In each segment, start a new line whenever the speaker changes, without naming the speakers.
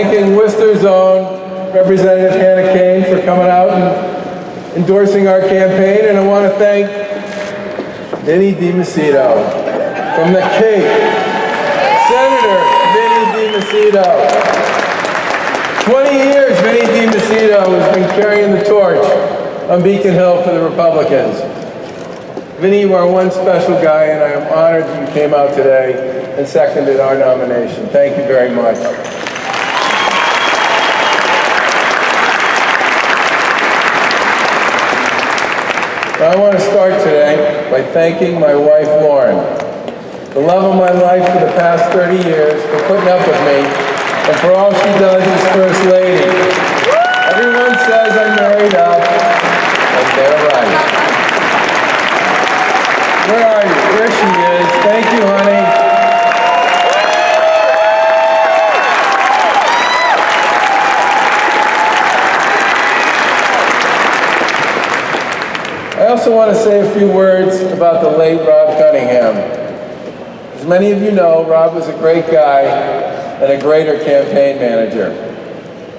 thanking Worcester's own Representative Hannah Kane for coming out and endorsing our campaign, and I want to thank Vinnie DiMacedo from the Cape. Senator Vinnie DiMacedo. 20 years Vinnie DiMacedo has been carrying the torch on Beacon Hill for the Republicans. Vinnie, you are one special guy, and I am honored that you came out today and seconded our nomination. Thank you very much. Now, I want to start today by thanking my wife, Lauren, the love of my life for the past 30 years, for putting up with me, and for all she does as First Lady. Everyone says I'm married up, and they're right. Where are you? There she is. Thank you, honey. I also want to say a few words about the late Rob Cunningham. As many of you know, Rob was a great guy and a greater campaign manager.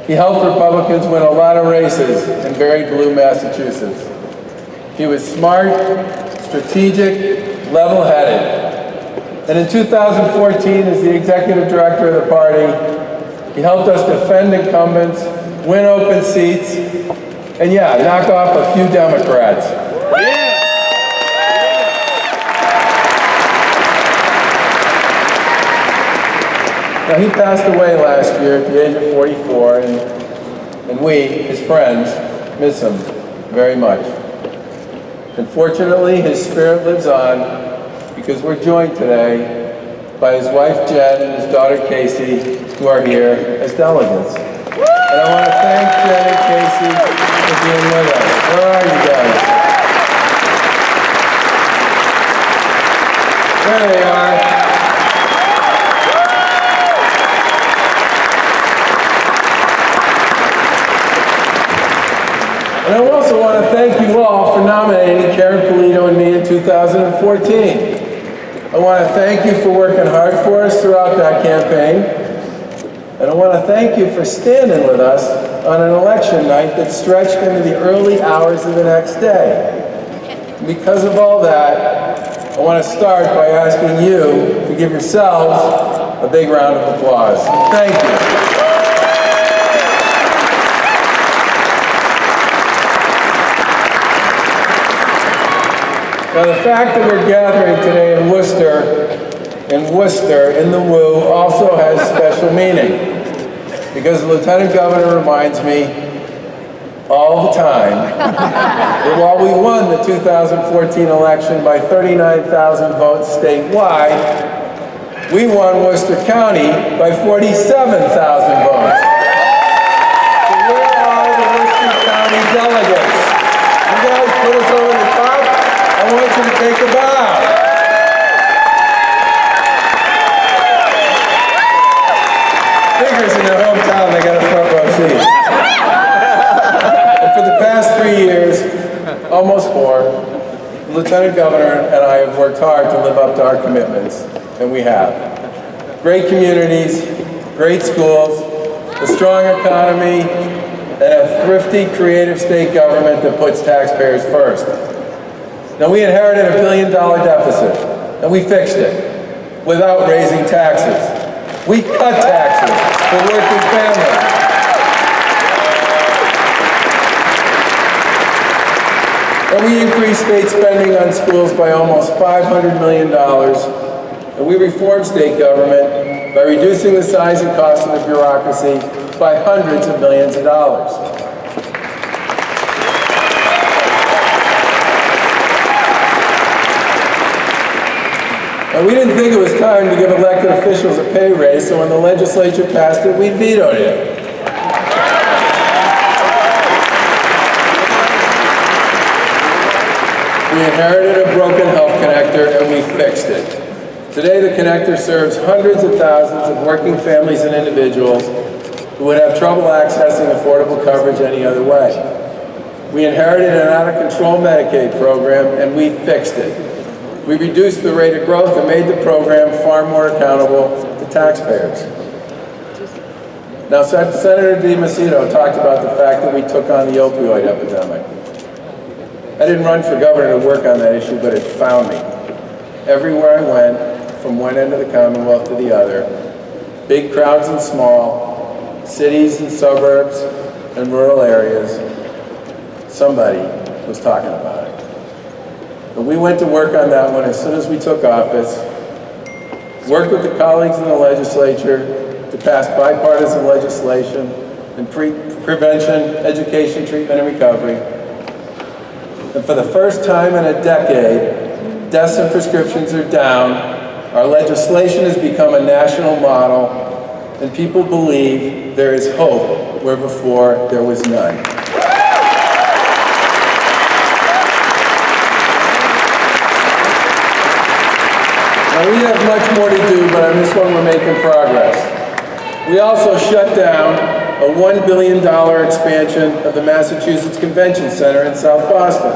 He helped Republicans win a lot of races in very blue Massachusetts. He was smart, strategic, level-headed. And in 2014, as the executive director of the party, he helped us defend incumbents, win open seats, and yeah, knock off a few Democrats. Now, he passed away last year at the age of 44, and we, his friends, miss him very much. Unfortunately, his spirit lives on because we're joined today by his wife, Jen, and his daughter, Casey, who are here as delegates. And I want to thank Jen and Casey for being with us. Where are you guys? There they are. And I also want to thank you all for nominating Karen Polito and me in 2014. I want to thank you for working hard for us throughout that campaign. And I want to thank you for standing with us on an election night that stretched into the early hours of the next day. And because of all that, I want to start by asking you to give yourselves a big round of applause. Thank you. Now, the fact that we're gathering today in Worcester, in the Woo, also has special meaning. Because the Lieutenant Governor reminds me all the time that while we won the 2014 election by 39,000 votes statewide, we won Worcester County by 47,000 votes. So where are the Worcester County delegates? You guys put us over the top? I want you to take a bow. Figures in their hometown, they got a front row seat. And for the past 3 years, almost 4, the Lieutenant Governor and I have worked hard to live up to our commitments, and we have. Great communities, great schools, a strong economy, and a thrifty, creative state government that puts taxpayers first. Now, we inherited a $1 billion deficit, and we fixed it without raising taxes. We cut taxes for working families. And we increased state spending on schools by almost $500 million. And we reformed state government by reducing the size and cost of the bureaucracy by hundreds of millions of dollars. And we didn't think it was time to give elected officials a pay raise, so when the legislature passed it, we vetoed it. We inherited a broken health connector and we fixed it. Today, the connector serves hundreds of thousands of working families and individuals who would have trouble accessing affordable coverage any other way. We inherited an out-of-control Medicaid program and we fixed it. We reduced the rate of growth and made the program far more accountable to taxpayers. Now, Senator DiMacedo talked about the fact that we took on the opioid epidemic. I didn't run for governor to work on that issue, but it found me. Everywhere I went, from one end of the Commonwealth to the other, big crowds and small, cities and suburbs and rural areas, somebody was talking about it. And we went to work on that one as soon as we took office, worked with the colleagues in the legislature to pass bipartisan legislation in prevention, education, treatment, and recovery. And for the first time in a decade, deaths and prescriptions are down. Our legislation has become a national model, and people believe there is hope where before there was none. Now, we have much more to do, but on this one we're making progress. We also shut down a $1 billion expansion of the Massachusetts Convention Center in South Boston.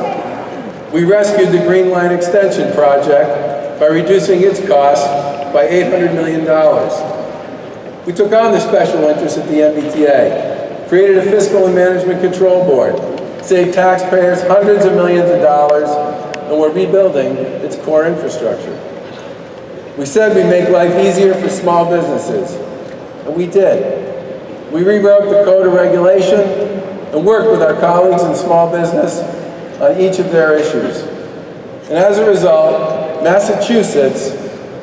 We rescued the Green Line Extension project by reducing its cost by $800 million. We took on the special interests at the MBTA, created a fiscal and management control board, saved taxpayers hundreds of millions of dollars, and we're rebuilding its core infrastructure. We said we'd make life easier for small businesses, and we did. We rewrote the Code of Regulation and worked with our colleagues in small business on each of their issues. And as a result, Massachusetts,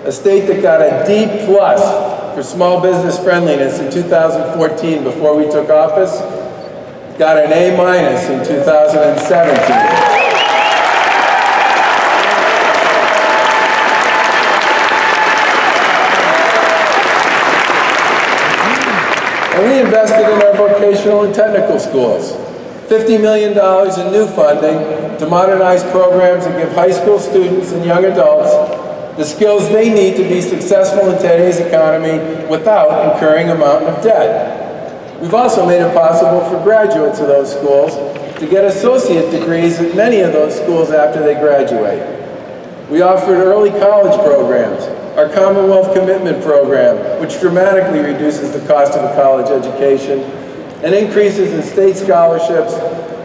a state that got a D+ for small business friendliness in 2014 before we took office, got an A- in 2017. And we invested in our vocational and technical schools. $50 million in new funding to modernize programs and give high school students and young adults the skills they need to be successful in today's economy without incurring a mountain of debt. We've also made it possible for graduates of those schools to get associate degrees at many of those schools after they graduate. We offered early college programs, our Commonwealth Commitment Program, which dramatically reduces the cost of a college education, and increases in state scholarships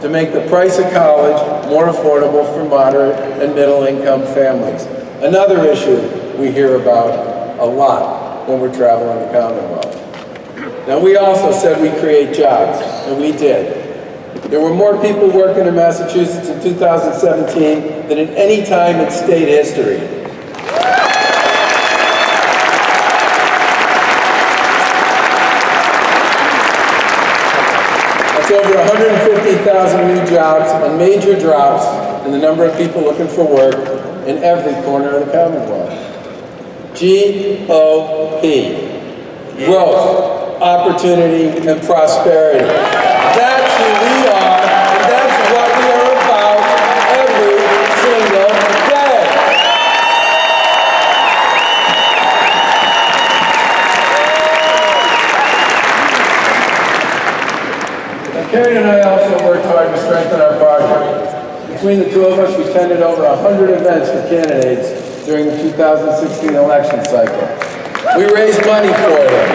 to make the price of college more affordable for moderate and middle-income families. Another issue we hear about a lot when we're traveling the Commonwealth. Now, we also said we'd create jobs, and we did. There were more people working in Massachusetts in 2017 than at any time in state history. That's over 150,000 new jobs and major drops in the number of people looking for work in every corner of the Commonwealth. GOP. Growth, opportunity, and prosperity. That's who we are, and that's what we are about every single day. Now, Karen and I also worked hard to strengthen our party. Between the two of us, we attended over 100 events for candidates during the 2016 election cycle. We raised money for them,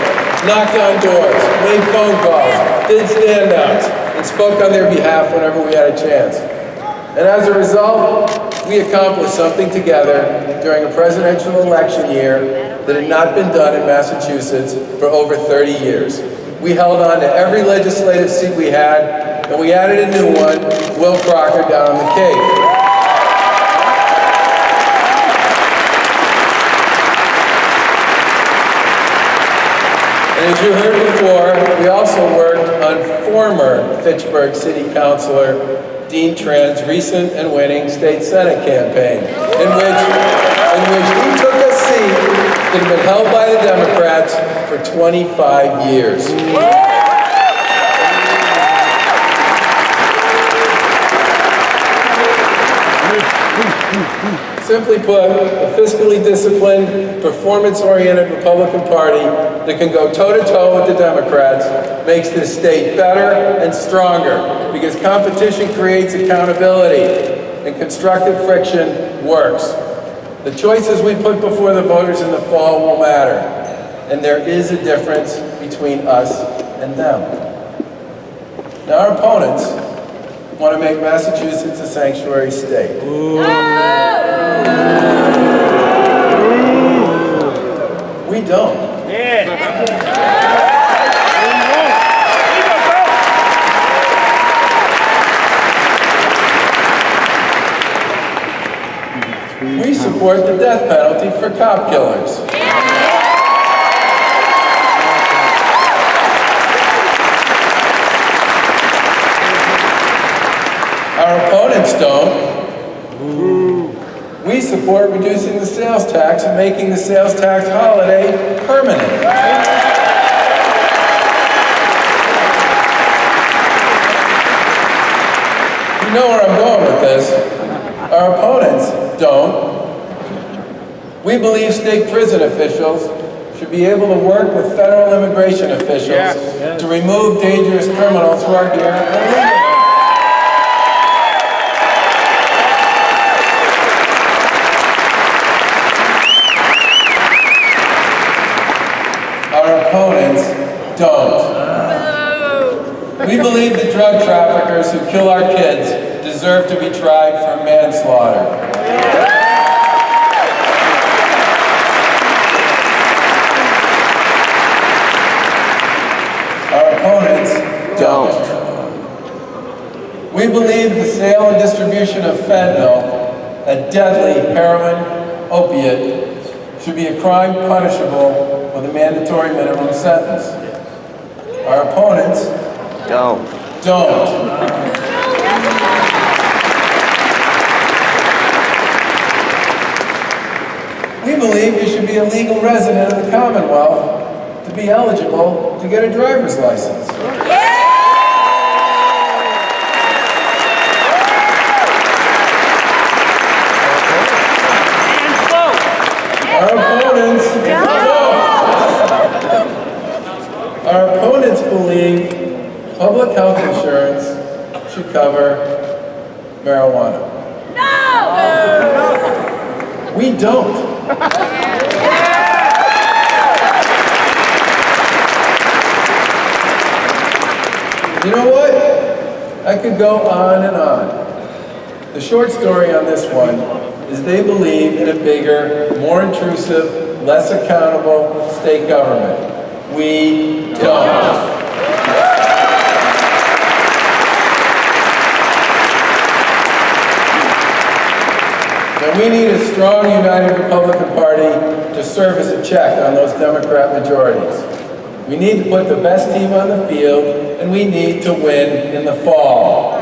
knocked on doors, made phone calls, did stand-ups, and spoke on their behalf whenever we had a chance. And as a result, we accomplished something together during a presidential election year that had not been done in Massachusetts for over 30 years. We held on to every legislative seat we had, and we added a new one, Will Crocker, down on the Cape. And as you heard before, we also worked on former Fitchburg City Councilor Dean Tran's recent and winning state Senate campaign, in which he took a seat that had been held by the Democrats for 25 years. Simply put, a fiscally disciplined, performance-oriented Republican Party that can go toe-to-toe with the Democrats makes this state better and stronger because competition creates accountability and constructive friction works. The choices we put before the voters in the fall will matter, and there is a difference between us and them. Now, our opponents want to make Massachusetts a sanctuary state. We don't. We support the death penalty for cop killers. Our opponents don't. We support reducing the sales tax and making the sales tax holiday permanent. You know where I'm going with this. Our opponents don't. We believe state prison officials should be able to work with federal immigration officials to remove dangerous criminals who are here illegally. Our opponents don't. We believe the drug traffickers who kill our kids deserve to be tried for manslaughter. Our opponents don't. We believe the sale and distribution of fentanyl, a deadly heroin opiate, should be a crime punishable with a mandatory minimum sentence. Our opponents don't. We believe you should be a legal resident of the Commonwealth to be eligible to get a driver's license. Our opponents don't. Our opponents believe public health insurance should cover marijuana. No! We don't. You know what? I could go on and on. The short story on this one is they believe in a bigger, more intrusive, less accountable state government. We don't. Now we need a strong, united Republican Party to serve as a check on those Democrat majorities. We need to put the best team on the field, and we need to win in the fall.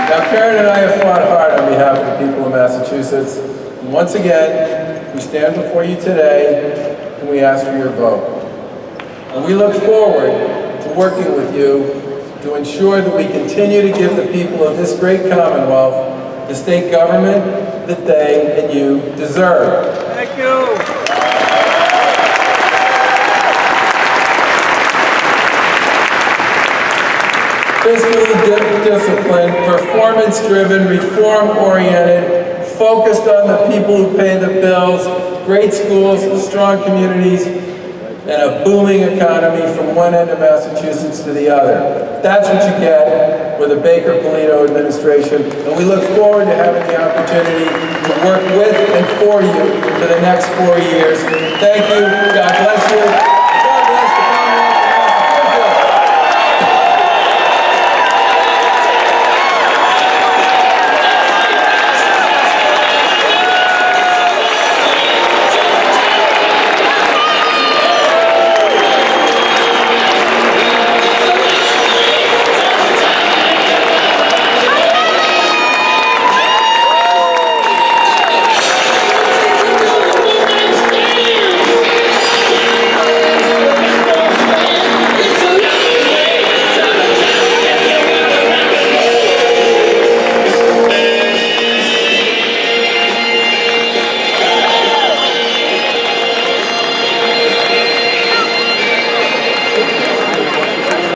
Now, Karen and I have fought hard on behalf of the people of Massachusetts. And once again, we stand before you today, and we ask for your vote. And we look forward to working with you to ensure that we continue to give the people of this great Commonwealth the state government that they and you deserve.
Thank you.
Fiscally disciplined, performance-driven, reform-oriented, focused on the people who pay the bills, great schools, strong communities, and a booming economy from one end of Massachusetts to the other. That's what you get with the Baker-Polito administration, and we look forward to having the opportunity to work with and for you for the next 4 years. Thank you. God bless you.